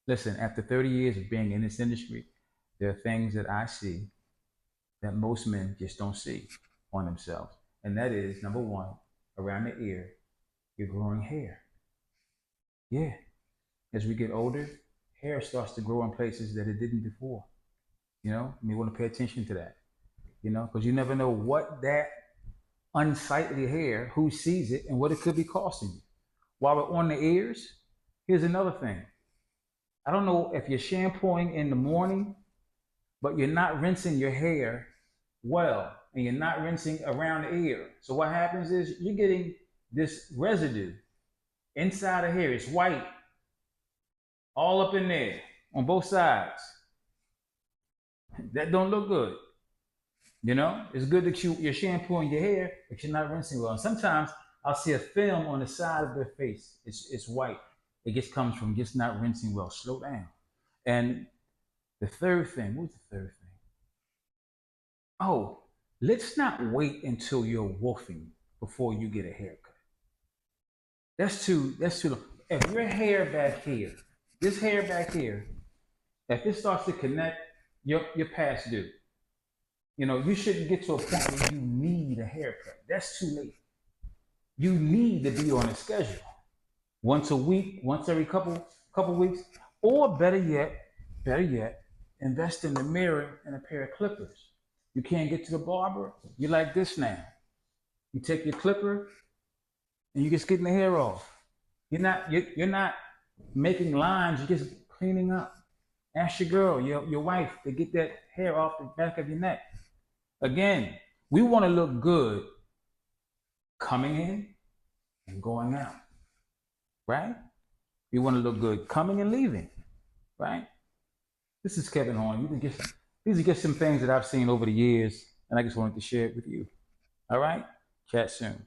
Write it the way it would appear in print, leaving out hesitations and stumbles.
Listen, after 30 years of being in this industry, there are things that I see that most men just don't see on themselves. And that is number one, around the ear, you're growing hair. Yeah. As we get older, hair starts to grow in places that it didn't before. You want to pay attention to that, because you never know what that unsightly hair, who sees it, and what it could be costing you. While we're on the ears, here's another thing. I don't know if you're shampooing in the morning, but you're not rinsing your hair well, and you're not rinsing around the ear. So what happens is you're getting this residue inside the hair. It's white, all up in there on both sides. That don't look good. It's good that you're shampooing your hair, but you're not rinsing well. And sometimes I'll see a film on the side of their face. It's white. It just comes from just not rinsing well. Slow down. And the third thing, what's the third thing? Oh, let's not wait until you're wolfing before you get a haircut. That's too long. If your hair back here, this hair back here, if it starts to connect, you're past due. You shouldn't get to a point where you need a haircut. That's too late. You need to be on a schedule. Once a week, once every couple weeks, or better yet, invest in the mirror and a pair of clippers. You can't get to the barber, you're like this now. You take your clipper and you're just getting the hair off. You're not making lines, you're just cleaning up. Ask your girl, your wife, to get that hair off the back of your neck. Again, we want to look good coming in and going out, right? We want to look good coming and leaving, right? This is Kevin Horn. These are just some things that I've seen over the years, and I just wanted to share it with you. All right? Chat soon.